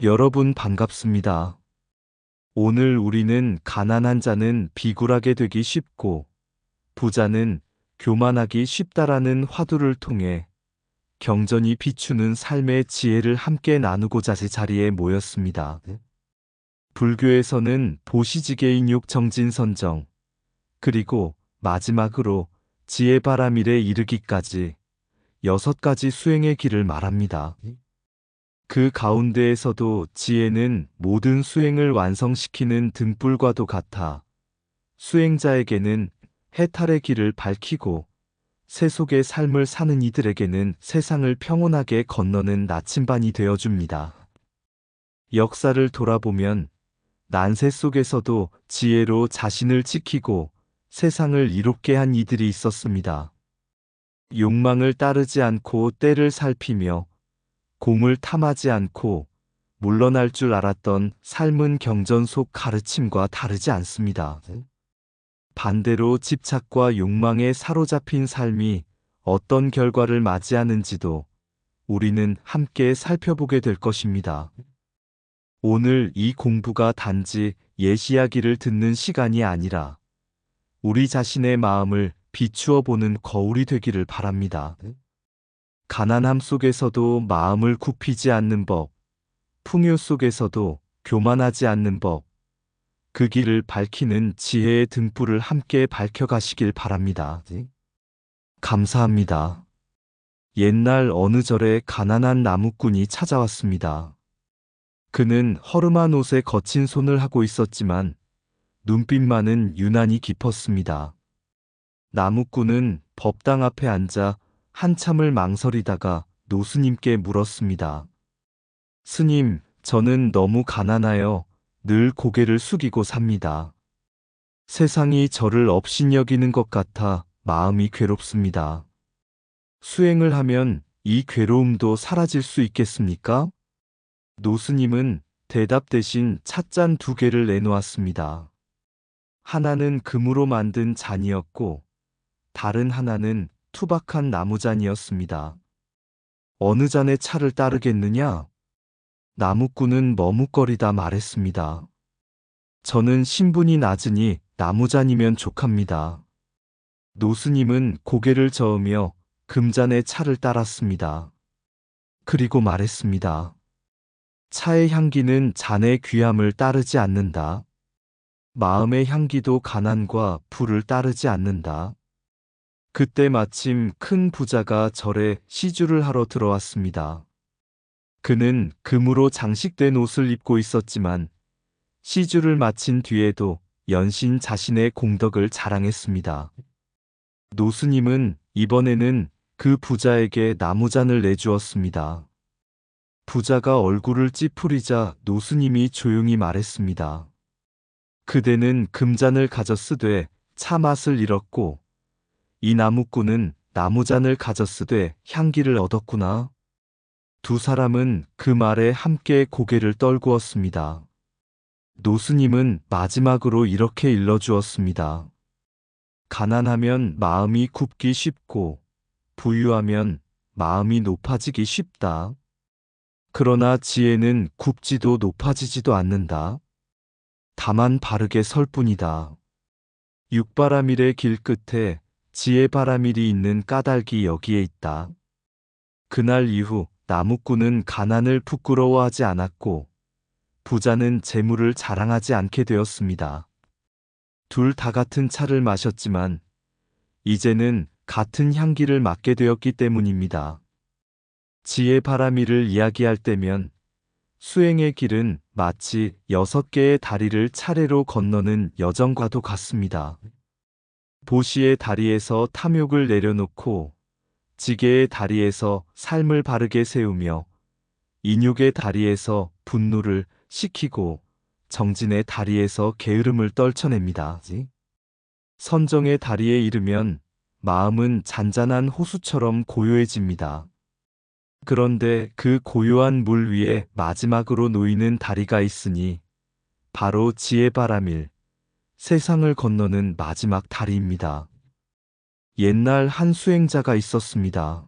여러분 반갑습니다. 오늘 우리는 가난한 자는 비굴하게 되기 쉽고 부자는 교만하기 쉽다라는 화두를 통해 경전이 비추는 삶의 지혜를 함께 나누고자 제 자리에 모였습니다. 불교에서는 보시지계인욕 정진선정, 그리고 마지막으로 지혜바라밀에 이르기까지 6가지 수행의 길을 말합니다. 그 가운데에서도 지혜는 모든 수행을 완성시키는 등불과도 같아 수행자에게는 해탈의 길을 밝히고 세속의 삶을 사는 이들에게는 세상을 평온하게 건너는 나침반이 되어줍니다. 역사를 돌아보면 난세 속에서도 지혜로 자신을 지키고 세상을 이롭게 한 이들이 있었습니다. 욕망을 따르지 않고 때를 살피며 공을 탐하지 않고 물러날 줄 알았던 삶은 경전 속 가르침과 다르지 않습니다. 반대로 집착과 욕망에 사로잡힌 삶이 어떤 결과를 맞이하는지도 우리는 함께 살펴보게 될 것입니다. 오늘 이 공부가 단지 예시이야기를 듣는 시간이 아니라 우리 자신의 마음을 비추어 보는 거울이 되기를 바랍니다. 가난함 속에서도 마음을 굽히지 않는 법, 풍요 속에서도 교만하지 않는 법, 그 길을 밝히는 지혜의 등불을 함께 밝혀가시길 바랍니다. 감사합니다. 옛날 어느 절에 가난한 나무꾼이 찾아왔습니다. 그는 허름한 옷에 거친 손을 하고 있었지만 눈빛만은 유난히 깊었습니다. 나무꾼은 법당 앞에 앉아 한참을 망설이다가 노스님께 물었습니다. 스님, 저는 너무 가난하여 늘 고개를 숙이고 삽니다. 세상이 저를 업신여기는 것 같아 마음이 괴롭습니다. 수행을 하면 이 괴로움도 사라질 수 있겠습니까? 노스님은 대답 대신 찻잔 2개를 내놓았습니다. 하나는 금으로 만든 잔이었고 다른 하나는 투박한 나무잔이었습니다. 어느 잔의 차를 따르겠느냐? 나무꾼은 머뭇거리다 말했습니다. 저는 신분이 낮으니 나무잔이면 족합니다. 노스님은 고개를 저으며 금잔의 차를 따랐습니다. 그리고 말했습니다. 차의 향기는 잔의 귀함을 따르지 않는다. 마음의 향기도 가난과 불을 따르지 않는다. 그때 마침 큰 부자가 절에 시주를 하러 들어왔습니다. 그는 금으로 장식된 옷을 입고 있었지만 시주를 마친 뒤에도 연신 자신의 공덕을 자랑했습니다. 노스님은 이번에는 그 부자에게 나무잔을 내주었습니다. 부자가 얼굴을 찌푸리자 노스님이 조용히 말했습니다. 그대는 금잔을 가졌으되 차 맛을 잃었고 이 나무꾼은 나무잔을 가졌으되 향기를 얻었구나. 두 사람은 그 말에 함께 고개를 떨구었습니다. 노스님은 마지막으로 이렇게 일러주었습니다. 가난하면 마음이 굽기 쉽고 부유하면 마음이 높아지기 쉽다. 그러나 지혜는 굽지도 높아지지도 않는다. 다만 바르게 설 뿐이다. 육바라밀의 길 끝에 지혜바라밀이 있는 까닭이 여기에 있다. 그날 이후 나무꾼은 가난을 부끄러워하지 않았고 부자는 재물을 자랑하지 않게 되었습니다. 둘 다 같은 차를 마셨지만 이제는 같은 향기를 맡게 되었기 때문입니다. 지혜바라밀을 이야기할 때면 수행의 길은 마치 6개의 다리를 차례로 건너는 여정과도 같습니다. 보시의 다리에서 탐욕을 내려놓고 지게의 다리에서 삶을 바르게 세우며 인욕의 다리에서 분노를 식히고 정진의 다리에서 게으름을 떨쳐냅니다. 선정의 다리에 이르면 마음은 잔잔한 호수처럼 고요해집니다. 그런데 그 고요한 물 위에 마지막으로 놓이는 다리가 있으니 바로 지혜바라밀, 세상을 건너는 마지막 다리입니다. 옛날 한 수행자가 있었습니다.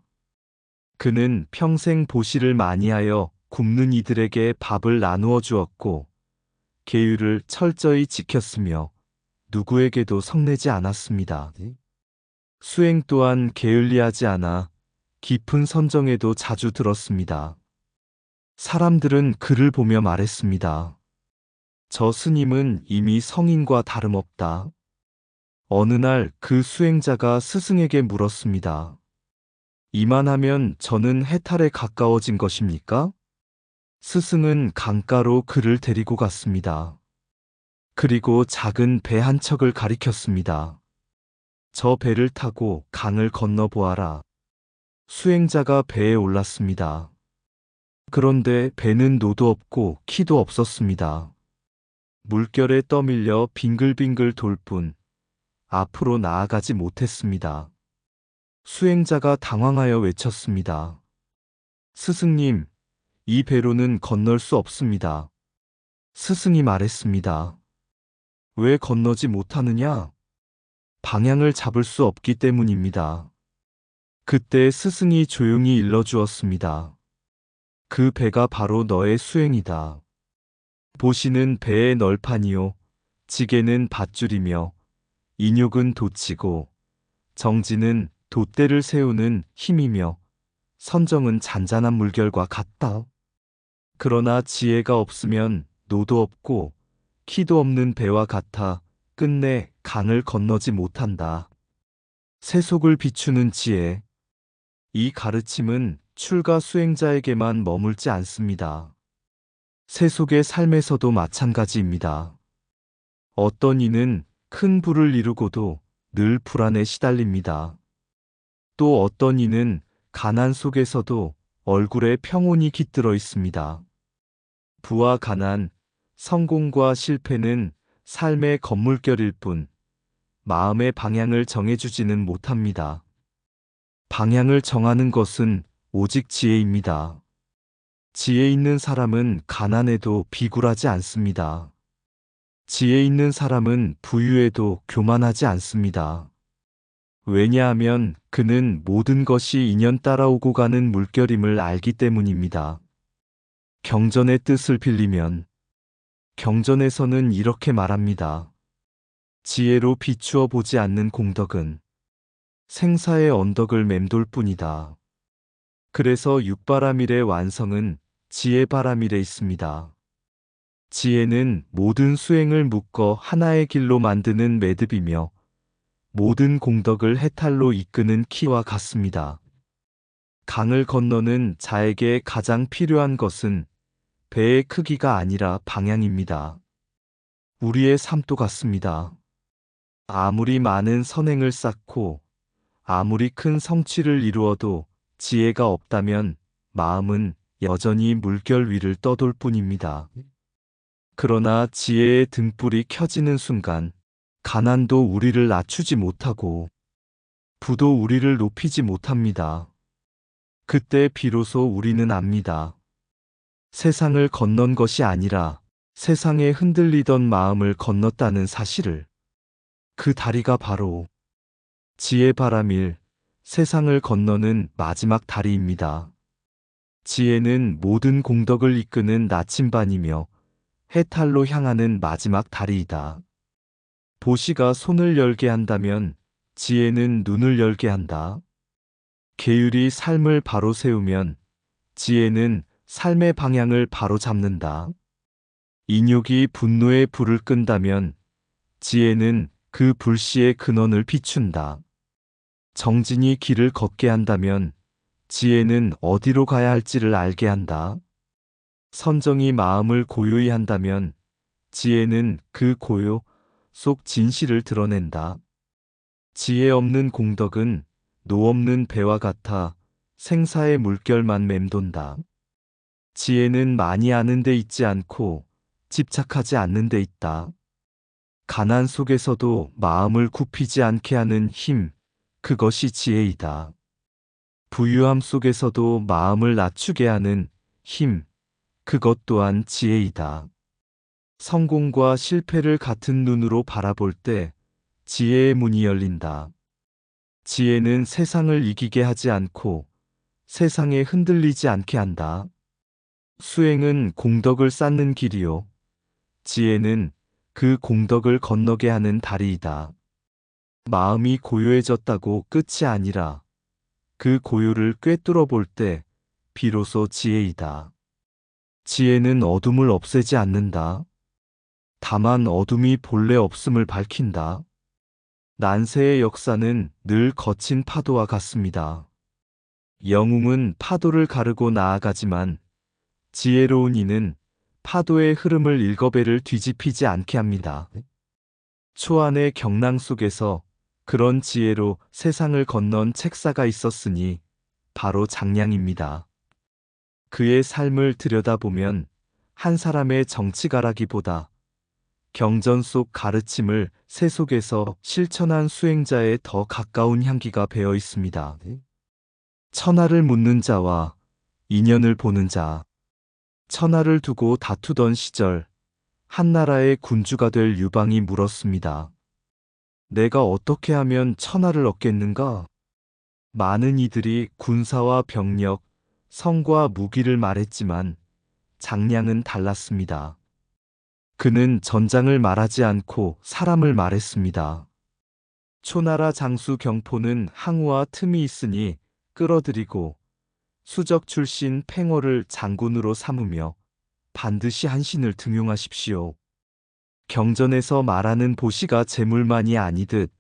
그는 평생 보시를 많이 하여 굶는 이들에게 밥을 나누어 주었고 계율을 철저히 지켰으며 누구에게도 성내지 않았습니다. 수행 또한 게을리하지 않아 깊은 선정에도 자주 들었습니다. 사람들은 그를 보며 말했습니다. 저 스님은 이미 성인과 다름없다. 어느 날 그 수행자가 스승에게 물었습니다. 이만하면 저는 해탈에 가까워진 것입니까? 스승은 강가로 그를 데리고 갔습니다. 그리고 작은 배 한 척을 가리켰습니다. 저 배를 타고 강을 건너 보아라. 수행자가 배에 올랐습니다. 그런데 배는 노도 없고 키도 없었습니다. 물결에 떠밀려 빙글빙글 돌 뿐 앞으로 나아가지 못했습니다. 수행자가 당황하여 외쳤습니다. 스승님, 이 배로는 건널 수 없습니다. 스승이 말했습니다. 왜 건너지 못하느냐? 방향을 잡을 수 없기 때문입니다. 그때 스승이 조용히 일러주었습니다. 그 배가 바로 너의 수행이다. 보시는 배의 널판이요, 지게는 밧줄이며, 인욕은 돛이고, 정지는 돛대를 세우는 힘이며, 선정은 잔잔한 물결과 같다. 그러나 지혜가 없으면 노도 없고 키도 없는 배와 같아 끝내 강을 건너지 못한다. 세속을 비추는 지혜. 이 가르침은 출가 수행자에게만 머물지 않습니다. 세속의 삶에서도 마찬가지입니다. 어떤 이는 큰 부를 이루고도 늘 불안에 시달립니다. 또 어떤 이는 가난 속에서도 얼굴에 평온이 깃들어 있습니다. 부와 가난, 성공과 실패는 삶의 건물결일 뿐 마음의 방향을 정해주지는 못합니다. 방향을 정하는 것은 오직 지혜입니다. 지혜 있는 사람은 가난해도 비굴하지 않습니다. 지혜 있는 사람은 부유해도 교만하지 않습니다. 왜냐하면 그는 모든 것이 인연 따라오고 가는 물결임을 알기 때문입니다. 경전의 뜻을 빌리면 경전에서는 이렇게 말합니다. 지혜로 비추어 보지 않는 공덕은 생사의 언덕을 맴돌 뿐이다. 그래서 육바라밀의 완성은 지혜바라밀에 있습니다. 지혜는 모든 수행을 묶어 하나의 길로 만드는 매듭이며 모든 공덕을 해탈로 이끄는 키와 같습니다. 강을 건너는 자에게 가장 필요한 것은 배의 크기가 아니라 방향입니다. 우리의 삶도 같습니다. 아무리 많은 선행을 쌓고 아무리 큰 성취를 이루어도 지혜가 없다면 마음은 여전히 물결 위를 떠돌 뿐입니다. 그러나 지혜의 등불이 켜지는 순간 가난도 우리를 낮추지 못하고 부도 우리를 높이지 못합니다. 그때 비로소 우리는 압니다. 세상을 건넌 것이 아니라 세상에 흔들리던 마음을 건넜다는 사실을. 그 다리가 바로 지혜바라밀, 세상을 건너는 마지막 다리입니다. 지혜는 모든 공덕을 이끄는 나침반이며 해탈로 향하는 마지막 다리이다. 보시가 손을 열게 한다면 지혜는 눈을 열게 한다. 계율이 삶을 바로 세우면 지혜는 삶의 방향을 바로 잡는다. 인욕이 분노의 불을 끈다면 지혜는 그 불씨의 근원을 비춘다. 정진이 길을 걷게 한다면 지혜는 어디로 가야 할지를 알게 한다. 선정이 마음을 고요히 한다면 지혜는 그 고요 속 진실을 드러낸다. 지혜 없는 공덕은 노 없는 배와 같아 생사의 물결만 맴돈다. 지혜는 많이 아는 데 있지 않고 집착하지 않는 데 있다. 가난 속에서도 마음을 굽히지 않게 하는 힘, 그것이 지혜이다. 부유함 속에서도 마음을 낮추게 하는 힘, 그것 또한 지혜이다. 성공과 실패를 같은 눈으로 바라볼 때 지혜의 문이 열린다. 지혜는 세상을 이기게 하지 않고 세상에 흔들리지 않게 한다. 수행은 공덕을 쌓는 길이요. 지혜는 그 공덕을 건너게 하는 다리이다. 마음이 고요해졌다고 끝이 아니라 그 고요를 꿰뚫어 볼 때 비로소 지혜이다. 지혜는 어둠을 없애지 않는다. 다만 어둠이 본래 없음을 밝힌다. 난세의 역사는 늘 거친 파도와 같습니다. 영웅은 파도를 가르고 나아가지만 지혜로운 이는 파도의 흐름을 일거배를 뒤집히지 않게 합니다. 초안의 경랑 속에서 그런 지혜로 세상을 건넌 책사가 있었으니 바로 장량입니다. 그의 삶을 들여다보면 한 사람의 정치가라기보다 경전 속 가르침을 세 속에서 실천한 수행자에 더 가까운 향기가 배어 있습니다. 천하를 묻는 자와 인연을 보는 자. 천하를 두고 다투던 시절 한나라의 군주가 될 유방이 물었습니다. 내가 어떻게 하면 천하를 얻겠는가? 많은 이들이 군사와 병력, 성과 무기를 말했지만 장량은 달랐습니다. 그는 전장을 말하지 않고 사람을 말했습니다. 초나라 장수 경포는 항우와 틈이 있으니 끌어들이고 수적 출신 팽호를 장군으로 삼으며 반드시 한신을 등용하십시오. 경전에서 말하는 보시가 재물만이 아니듯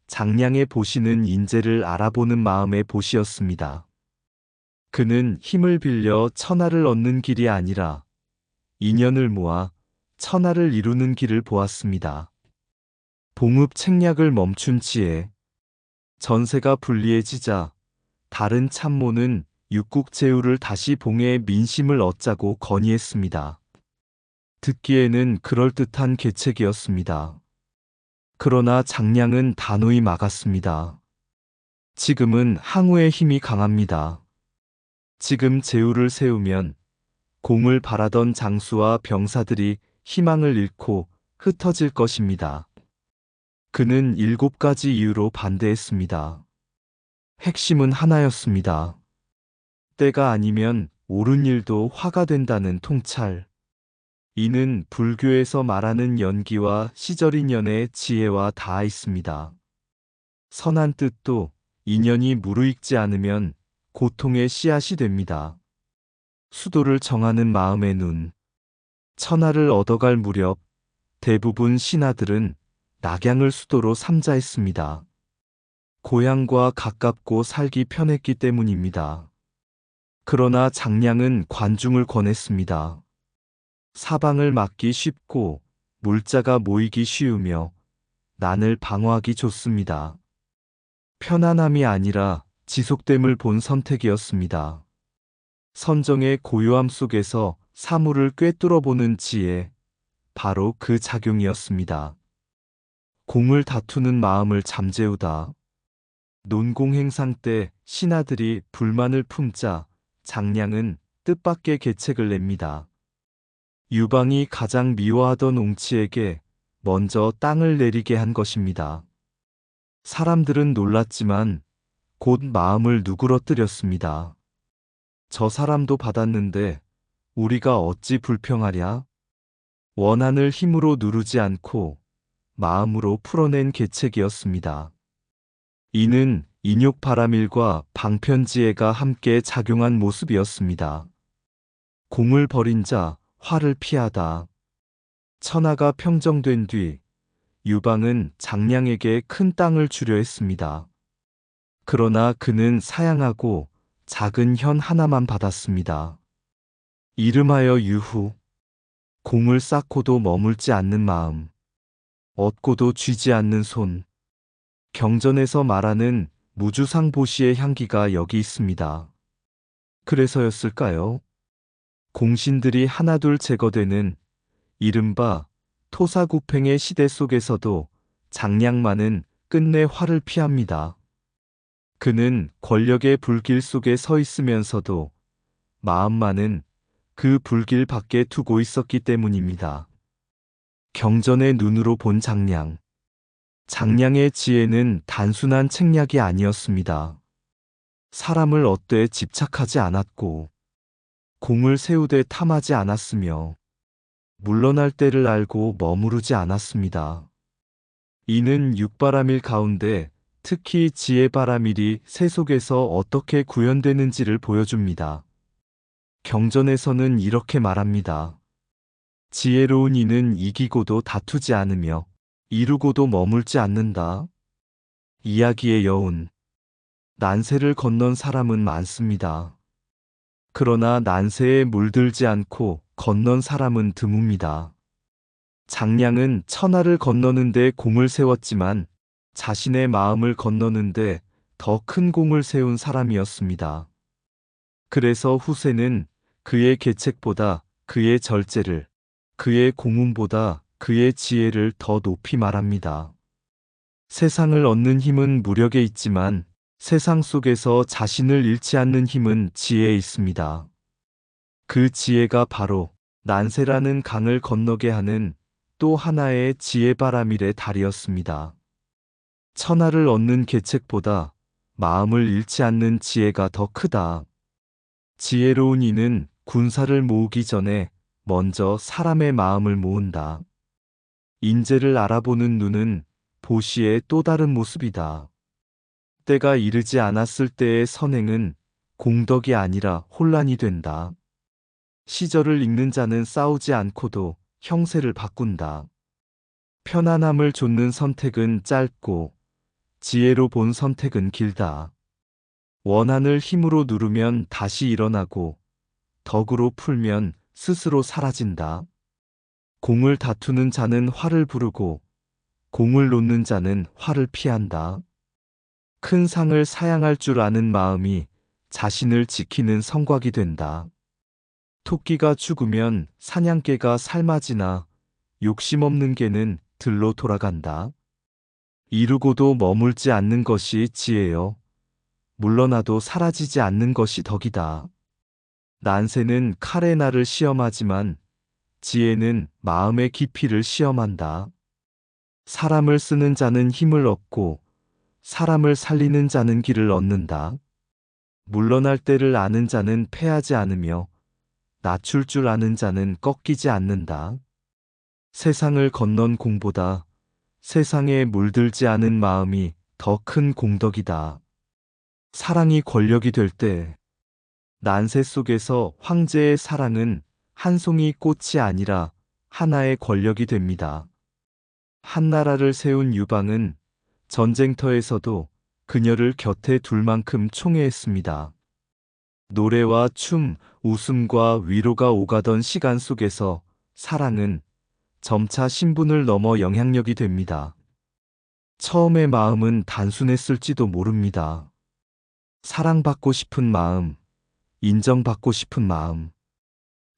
장량의 보시는 인재를 알아보는 마음의 보시였습니다. 그는 힘을 빌려 천하를 얻는 길이 아니라 인연을 모아 천하를 이루는 길을 보았습니다. 봉읍 책략을 멈춘 지혜. 전세가 불리해지자 다른 참모는 육국제후를 다시 봉해 민심을 얻자고 건의했습니다. 듣기에는 그럴듯한 계책이었습니다. 그러나 장량은 단호히 막았습니다. 지금은 항우의 힘이 강합니다. 지금 제후를 세우면 공을 바라던 장수와 병사들이 희망을 잃고 흩어질 것입니다. 그는 7가지 이유로 반대했습니다. 핵심은 하나였습니다. 때가 아니면 옳은 일도 화가 된다는 통찰. 이는 불교에서 말하는 연기와 시절인연의 지혜와 닿아 있습니다. 선한 뜻도 인연이 무르익지 않으면 고통의 씨앗이 됩니다. 수도를 정하는 마음의 눈. 천하를 얻어갈 무렵 대부분 신하들은 낙양을 수도로 삼자 했습니다. 고향과 가깝고 살기 편했기 때문입니다. 그러나 장량은 관중을 권했습니다. 사방을 막기 쉽고 물자가 모이기 쉬우며 난을 방어하기 좋습니다. 편안함이 아니라 지속됨을 본 선택이었습니다. 선정의 고요함 속에서 사물을 꿰뚫어보는 지혜, 바로 그 작용이었습니다. 공을 다투는 마음을 잠재우다. 논공행상 때 신하들이 불만을 품자 장량은 뜻밖의 계책을 냅니다. 유방이 가장 미워하던 옹치에게 먼저 땅을 내리게 한 것입니다. 사람들은 놀랐지만 곧 마음을 누그러뜨렸습니다. 저 사람도 받았는데 우리가 어찌 불평하랴? 원한을 힘으로 누르지 않고 마음으로 풀어낸 계책이었습니다. 이는 인욕바라밀과 방편지혜가 함께 작용한 모습이었습니다. 공을 버린 자, 화를 피하다. 천하가 평정된 뒤 유방은 장량에게 큰 땅을 주려 했습니다. 그러나 그는 사양하고 작은 현 하나만 받았습니다. 이름하여 유후. 공을 쌓고도 머물지 않는 마음. 얻고도 쥐지 않는 손. 경전에서 말하는 무주상보시의 향기가 여기 있습니다. 그래서였을까요? 공신들이 하나둘 제거되는 이른바 토사구팽의 시대 속에서도 장량만은 끝내 화를 피합니다. 그는 권력의 불길 속에 서 있으면서도 마음만은 그 불길 밖에 두고 있었기 때문입니다. 경전의 눈으로 본 장량. 장량의 지혜는 단순한 책략이 아니었습니다. 사람을 얻되 집착하지 않았고 공을 세우되 탐하지 않았으며 물러날 때를 알고 머무르지 않았습니다. 이는 육바라밀 가운데 특히 지혜바라밀이 새 속에서 어떻게 구현되는지를 보여줍니다. 경전에서는 이렇게 말합니다. 지혜로운 이는 이기고도 다투지 않으며 이루고도 머물지 않는다. 이야기의 여운. 난세를 건넌 사람은 많습니다. 그러나 난세에 물들지 않고 건넌 사람은 드뭅니다. 장량은 천하를 건너는데 공을 세웠지만 자신의 마음을 건너는데 더 큰 공을 세운 사람이었습니다. 그래서 후세는 그의 계책보다 그의 절제를, 그의 공훈보다 그의 지혜를 더 높이 말합니다. 세상을 얻는 힘은 무력에 있지만 세상 속에서 자신을 잃지 않는 힘은 지혜에 있습니다. 그 지혜가 바로 난세라는 강을 건너게 하는 또 하나의 지혜바라밀의 달이었습니다. 천하를 얻는 계책보다 마음을 잃지 않는 지혜가 더 크다. 지혜로운 이는 군사를 모으기 전에 먼저 사람의 마음을 모은다. 인재를 알아보는 눈은 보시의 또 다른 모습이다. 때가 이르지 않았을 때의 선행은 공덕이 아니라 혼란이 된다. 시절을 읽는 자는 싸우지 않고도 형세를 바꾼다. 편안함을 좇는 선택은 짧고 지혜로 본 선택은 길다. 원한을 힘으로 누르면 다시 일어나고 덕으로 풀면 스스로 사라진다. 공을 다투는 자는 화를 부르고 공을 놓는 자는 화를 피한다. 큰 상을 사양할 줄 아는 마음이 자신을 지키는 성곽이 된다. 토끼가 죽으면 사냥개가 삶아지나 욕심 없는 개는 들로 돌아간다. 이루고도 머물지 않는 것이 지혜요. 물러나도 사라지지 않는 것이 덕이다. 난세는 칼의 날을 시험하지만 지혜는 마음의 깊이를 시험한다. 사람을 쓰는 자는 힘을 얻고 사람을 살리는 자는 길을 얻는다. 물러날 때를 아는 자는 패하지 않으며 낮출 줄 아는 자는 꺾이지 않는다. 세상을 건넌 공보다 세상에 물들지 않은 마음이 더 큰 공덕이다. 사랑이 권력이 될 때 난세 속에서 황제의 사랑은 한 송이 꽃이 아니라 하나의 권력이 됩니다. 한 나라를 세운 유방은 전쟁터에서도 그녀를 곁에 둘 만큼 총애했습니다. 노래와 춤, 웃음과 위로가 오가던 시간 속에서 사랑은 점차 신분을 넘어 영향력이 됩니다. 처음의 마음은 단순했을지도 모릅니다. 사랑받고 싶은 마음, 인정받고 싶은 마음.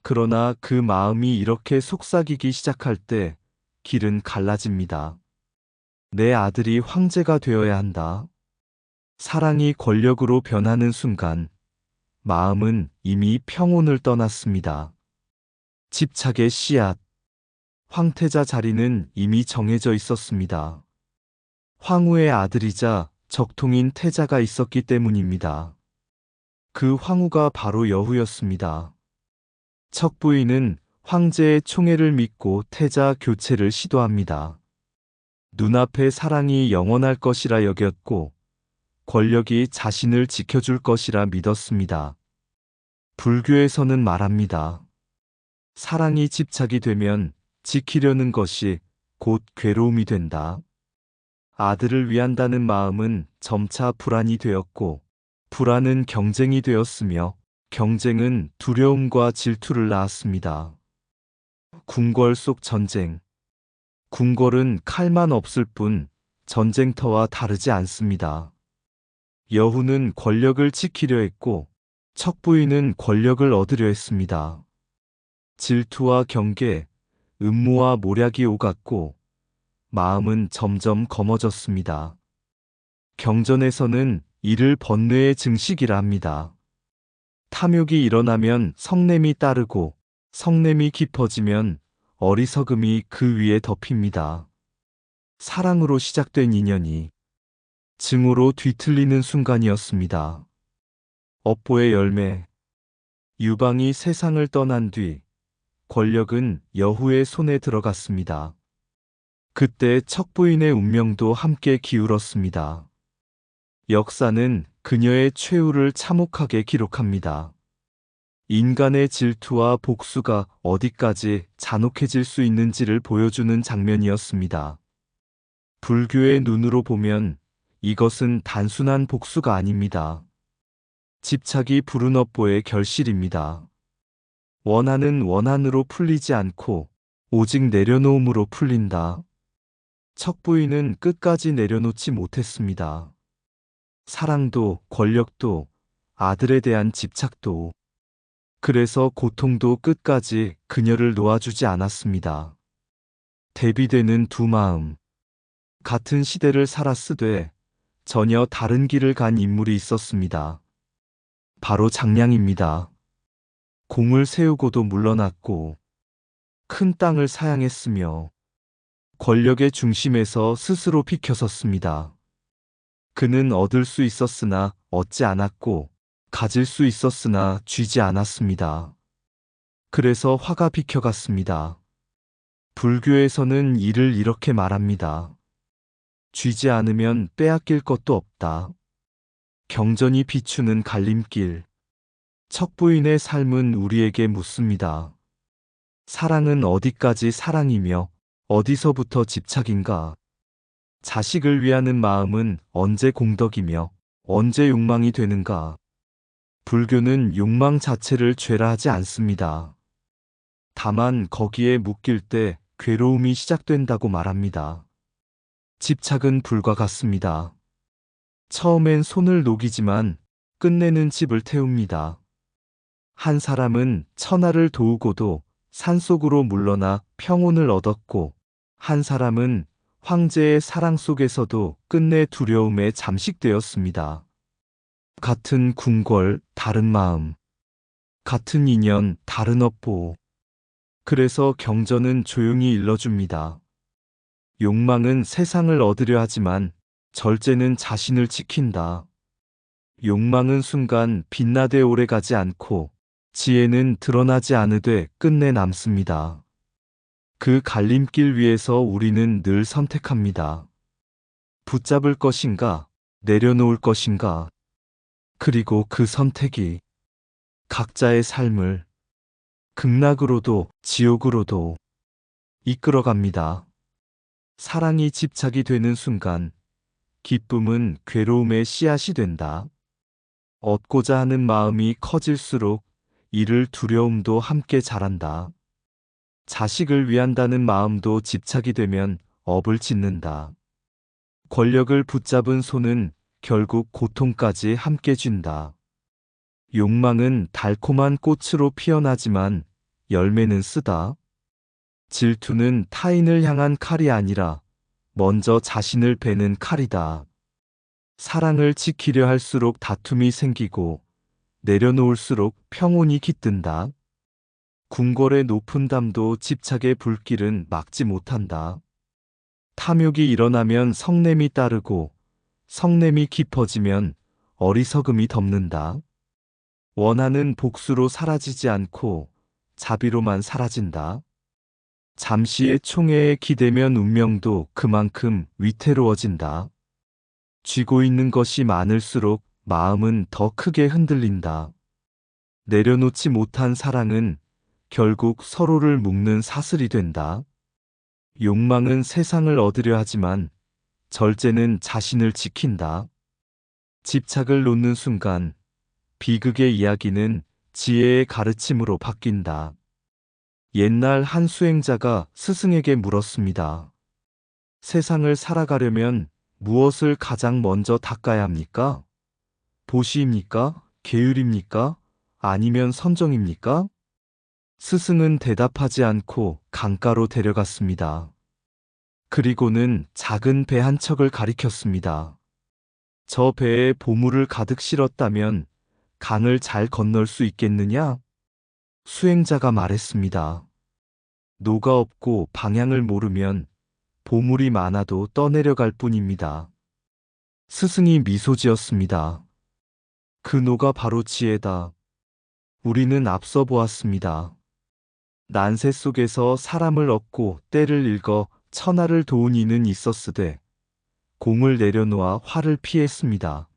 그러나 그 마음이 이렇게 속삭이기 시작할 때 길은 갈라집니다. 내 아들이 황제가 되어야 한다. 사랑이 권력으로 변하는 순간 마음은 이미 평온을 떠났습니다. 집착의 씨앗. 황태자 자리는 이미 정해져 있었습니다. 황후의 아들이자 적통인 태자가 있었기 때문입니다. 그 황후가 바로 여후였습니다. 척부인은 황제의 총애를 믿고 태자 교체를 시도합니다. 눈앞의 사랑이 영원할 것이라 여겼고 권력이 자신을 지켜줄 것이라 믿었습니다. 불교에서는 말합니다. 사랑이 집착이 되면 지키려는 것이 곧 괴로움이 된다. 아들을 위한다는 마음은 점차 불안이 되었고 불안은 경쟁이 되었으며 경쟁은 두려움과 질투를 낳았습니다. 궁궐 속 전쟁. 궁궐은 칼만 없을 뿐 전쟁터와 다르지 않습니다. 여후는 권력을 지키려 했고 척부인은 권력을 얻으려 했습니다. 질투와 경계, 음모와 모략이 오갔고 마음은 점점 검어졌습니다. 경전에서는 이를 번뇌의 증식이라 합니다. 탐욕이 일어나면 성냄이 따르고 성냄이 깊어지면 어리석음이 그 위에 덮입니다. 사랑으로 시작된 인연이 증오로 뒤틀리는 순간이었습니다. 업보의 열매. 유방이 세상을 떠난 뒤 권력은 여후의 손에 들어갔습니다. 그때 척부인의 운명도 함께 기울었습니다. 역사는 그녀의 최후를 참혹하게 기록합니다. 인간의 질투와 복수가 어디까지 잔혹해질 수 있는지를 보여주는 장면이었습니다. 불교의 눈으로 보면 이것은 단순한 복수가 아닙니다. 집착이 부른 업보의 결실입니다. 원한은 원한으로 풀리지 않고 오직 내려놓음으로 풀린다. 척부인은 끝까지 내려놓지 못했습니다. 사랑도 권력도 아들에 대한 집착도. 그래서 고통도 끝까지 그녀를 놓아주지 않았습니다. 대비되는 두 마음. 같은 시대를 살았으되 전혀 다른 길을 간 인물이 있었습니다. 바로 장량입니다. 공을 세우고도 물러났고 큰 땅을 사양했으며 권력의 중심에서 스스로 비켜섰습니다. 그는 얻을 수 있었으나 얻지 않았고 가질 수 있었으나 쥐지 않았습니다. 그래서 화가 비켜갔습니다. 불교에서는 이를 이렇게 말합니다. 쥐지 않으면 빼앗길 것도 없다. 경전이 비추는 갈림길. 척부인의 삶은 우리에게 묻습니다. 사랑은 어디까지 사랑이며 어디서부터 집착인가? 자식을 위하는 마음은 언제 공덕이며 언제 욕망이 되는가? 불교는 욕망 자체를 죄라 하지 않습니다. 다만 거기에 묶일 때 괴로움이 시작된다고 말합니다. 집착은 불과 같습니다. 처음엔 손을 녹이지만 끝내는 집을 태웁니다. 한 사람은 천하를 도우고도 산속으로 물러나 평온을 얻었고, 한 사람은 황제의 사랑 속에서도 끝내 두려움에 잠식되었습니다. 같은 궁궐, 다른 마음. 같은 인연, 다른 업보. 그래서 경전은 조용히 일러줍니다. 욕망은 세상을 얻으려 하지만 절제는 자신을 지킨다. 욕망은 순간 빛나되 오래가지 않고 지혜는 드러나지 않으되 끝내 남습니다. 그 갈림길 위에서 우리는 늘 선택합니다. 붙잡을 것인가, 내려놓을 것인가. 그리고 그 선택이 각자의 삶을 극락으로도 지옥으로도 이끌어갑니다. 사랑이 집착이 되는 순간 기쁨은 괴로움의 씨앗이 된다. 얻고자 하는 마음이 커질수록 이를 두려움도 함께 자란다. 자식을 위한다는 마음도 집착이 되면 업을 짓는다. 권력을 붙잡은 손은 결국 고통까지 함께 준다. 욕망은 달콤한 꽃으로 피어나지만 열매는 쓰다. 질투는 타인을 향한 칼이 아니라 먼저 자신을 베는 칼이다. 사랑을 지키려 할수록 다툼이 생기고 내려놓을수록 평온이 깃든다. 궁궐의 높은 담도 집착의 불길은 막지 못한다. 탐욕이 일어나면 성냄이 따르고 성냄이 깊어지면 어리석음이 덮는다. 원한은 복수로 사라지지 않고 자비로만 사라진다. 잠시의 총애에 기대면 운명도 그만큼 위태로워진다. 쥐고 있는 것이 많을수록 마음은 더 크게 흔들린다. 내려놓지 못한 사랑은 결국 서로를 묶는 사슬이 된다. 욕망은 세상을 얻으려 하지만 절제는 자신을 지킨다. 집착을 놓는 순간 비극의 이야기는 지혜의 가르침으로 바뀐다. 옛날 한 수행자가 스승에게 물었습니다. 세상을 살아가려면 무엇을 가장 먼저 닦아야 합니까? 보시입니까? 계율입니까? 아니면 선정입니까? 스승은 대답하지 않고 강가로 데려갔습니다. 그리고는 작은 배 한 척을 가리켰습니다. 저 배에 보물을 가득 실었다면 강을 잘 건널 수 있겠느냐? 수행자가 말했습니다. 노가 없고 방향을 모르면 보물이 많아도 떠내려갈 뿐입니다. 스승이 미소 지었습니다. 그 노가 바로 지혜다. 우리는 앞서 보았습니다. 난세 속에서 사람을 얻고 때를 읽어 천하를 도운 이는 있었으되 공을 내려놓아 화를 피했습니다.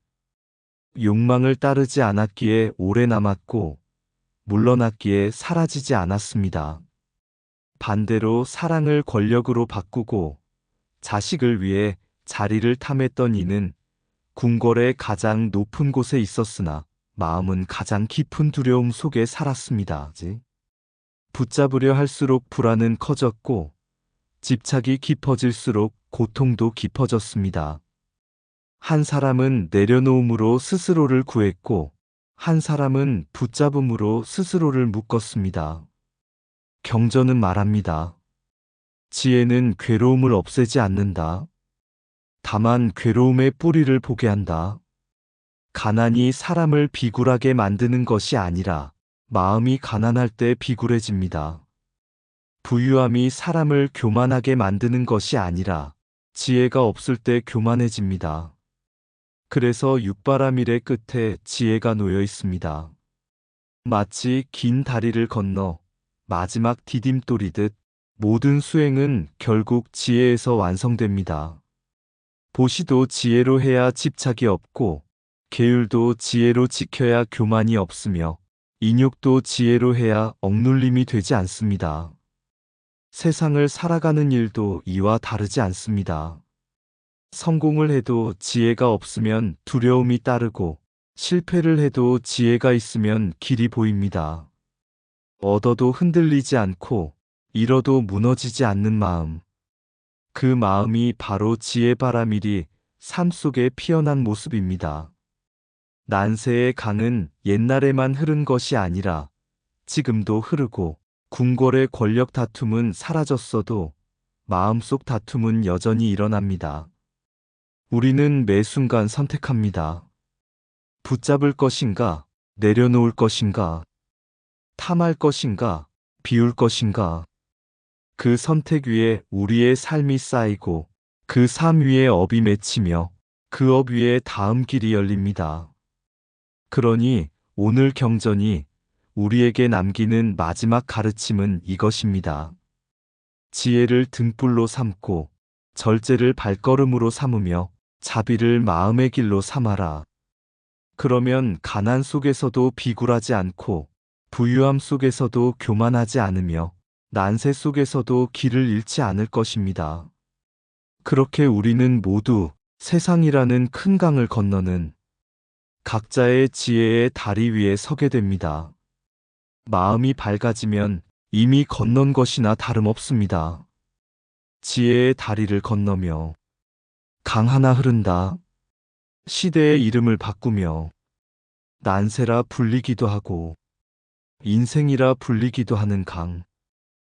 욕망을 따르지 않았기에 오래 남았고 물러났기에 사라지지 않았습니다. 반대로 사랑을 권력으로 바꾸고 자식을 위해 자리를 탐했던 이는 궁궐의 가장 높은 곳에 있었으나 마음은 가장 깊은 두려움 속에 살았습니다. 붙잡으려 할수록 불안은 커졌고 집착이 깊어질수록 고통도 깊어졌습니다. 한 사람은 내려놓음으로 스스로를 구했고 한 사람은 붙잡음으로 스스로를 묶었습니다. 경전은 말합니다. 지혜는 괴로움을 없애지 않는다. 다만 괴로움의 뿌리를 보게 한다. 가난이 사람을 비굴하게 만드는 것이 아니라 마음이 가난할 때 비굴해집니다. 부유함이 사람을 교만하게 만드는 것이 아니라 지혜가 없을 때 교만해집니다. 그래서 육바라밀의 끝에 지혜가 놓여 있습니다. 마치 긴 다리를 건너 마지막 디딤돌이듯 모든 수행은 결국 지혜에서 완성됩니다. 보시도 지혜로 해야 집착이 없고 계율도 지혜로 지켜야 교만이 없으며 인욕도 지혜로 해야 억눌림이 되지 않습니다. 세상을 살아가는 일도 이와 다르지 않습니다. 성공을 해도 지혜가 없으면 두려움이 따르고 실패를 해도 지혜가 있으면 길이 보입니다. 얻어도 흔들리지 않고 잃어도 무너지지 않는 마음. 그 마음이 바로 지혜바라밀이 삶 속에 피어난 모습입니다. 난세의 강은 옛날에만 흐른 것이 아니라 지금도 흐르고 궁궐의 권력 다툼은 사라졌어도 마음속 다툼은 여전히 일어납니다. 우리는 매 순간 선택합니다. 붙잡을 것인가, 내려놓을 것인가, 탐할 것인가, 비울 것인가. 그 선택 위에 우리의 삶이 쌓이고 그 삶 위에 업이 맺히며 그 업 위에 다음 길이 열립니다. 그러니 오늘 경전이 우리에게 남기는 마지막 가르침은 이것입니다. 지혜를 등불로 삼고 절제를 발걸음으로 삼으며 자비를 마음의 길로 삼아라. 그러면 가난 속에서도 비굴하지 않고 부유함 속에서도 교만하지 않으며 난세 속에서도 길을 잃지 않을 것입니다. 그렇게 우리는 모두 세상이라는 큰 강을 건너는 각자의 지혜의 다리 위에 서게 됩니다. 마음이 밝아지면 이미 건넌 것이나 다름없습니다. 지혜의 다리를 건너며 강 하나 흐른다. 시대의 이름을 바꾸며 난세라 불리기도 하고 인생이라 불리기도 하는 강.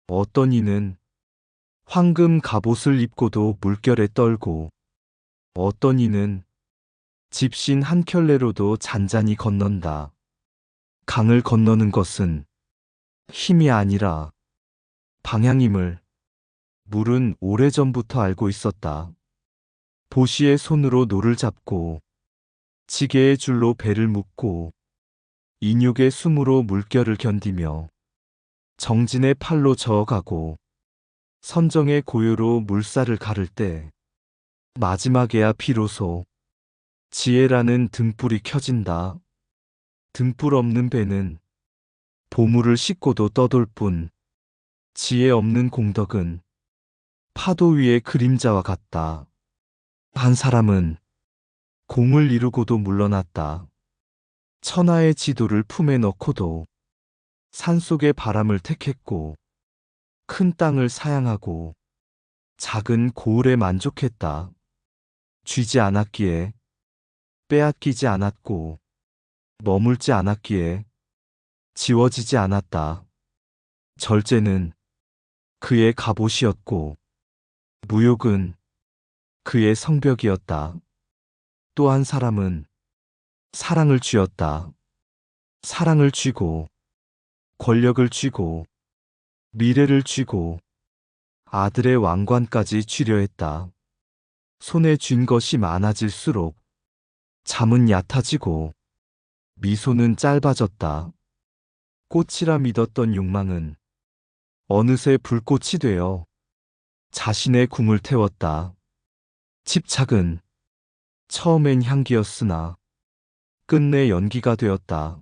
어떤 이는 황금 갑옷을 입고도 물결에 떨고 어떤 이는 집신 한 켤레로도 잔잔히 건넌다. 강을 건너는 것은 힘이 아니라 방향임을 물은 오래전부터 알고 있었다. 보시의 손으로 노를 잡고 지게의 줄로 배를 묶고 인육의 숨으로 물결을 견디며 정진의 팔로 저어가고 선정의 고요로 물살을 가를 때 마지막에야 비로소 지혜라는 등불이 켜진다. 등불 없는 배는 보물을 싣고도 떠돌 뿐 지혜 없는 공덕은 파도 위의 그림자와 같다. 한 사람은 공을 이루고도 물러났다. 천하의 지도를 품에 넣고도 산속의 바람을 택했고 큰 땅을 사양하고 작은 고을에 만족했다. 쥐지 않았기에 빼앗기지 않았고 머물지 않았기에 지워지지 않았다. 절제는 그의 갑옷이었고 무욕은 그의 성벽이었다. 또 한 사람은 사랑을 쥐었다. 사랑을 쥐고 권력을 쥐고 미래를 쥐고 아들의 왕관까지 쥐려 했다. 손에 쥔 것이 많아질수록 잠은 얕아지고 미소는 짧아졌다. 꽃이라 믿었던 욕망은 어느새 불꽃이 되어 자신의 궁을 태웠다. 집착은 처음엔 향기였으나 끝내 연기가 되었다.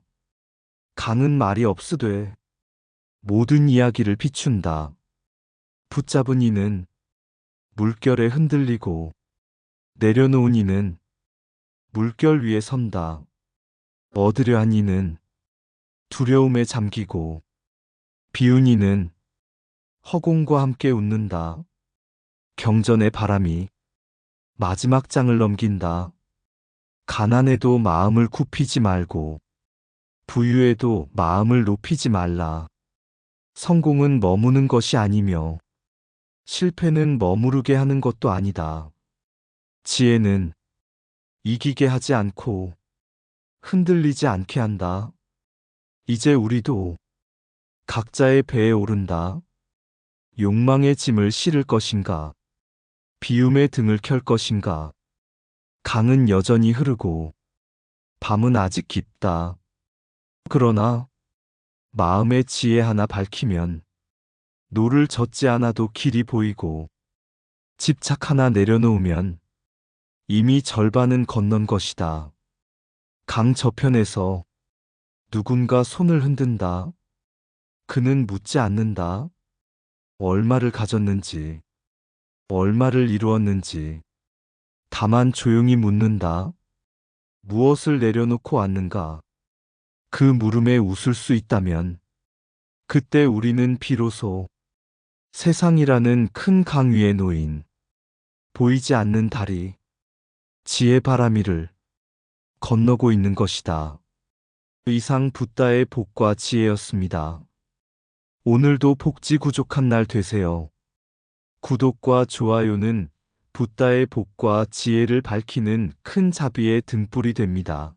강은 말이 없으되 모든 이야기를 비춘다. 붙잡은 이는 물결에 흔들리고 내려놓은 이는 물결 위에 선다. 얻으려 한 이는 두려움에 잠기고 비운 이는 허공과 함께 웃는다. 경전의 바람이 마지막 장을 넘긴다. 가난에도 마음을 굽히지 말고 부유에도 마음을 높이지 말라. 성공은 머무는 것이 아니며 실패는 머무르게 하는 것도 아니다. 지혜는 이기게 하지 않고 흔들리지 않게 한다. 이제 우리도 각자의 배에 오른다. 욕망의 짐을 실을 것인가? 비움의 등을 켤 것인가? 강은 여전히 흐르고 밤은 아직 깊다. 그러나 마음의 지혜 하나 밝히면 노를 젓지 않아도 길이 보이고 집착 하나 내려놓으면 이미 절반은 건넌 것이다. 강 저편에서 누군가 손을 흔든다. 그는 묻지 않는다. 얼마를 가졌는지, 얼마를 이루었는지. 다만 조용히 묻는다. 무엇을 내려놓고 왔는가? 그 물음에 웃을 수 있다면 그때 우리는 비로소 세상이라는 큰 강 위에 놓인 보이지 않는 다리, 지혜 바라미를 건너고 있는 것이다. 이상 붓다의 복과 지혜였습니다. 오늘도 복지구족한 날 되세요. 구독과 좋아요는 붓다의 복과 지혜를 밝히는 큰 자비의 등불이 됩니다.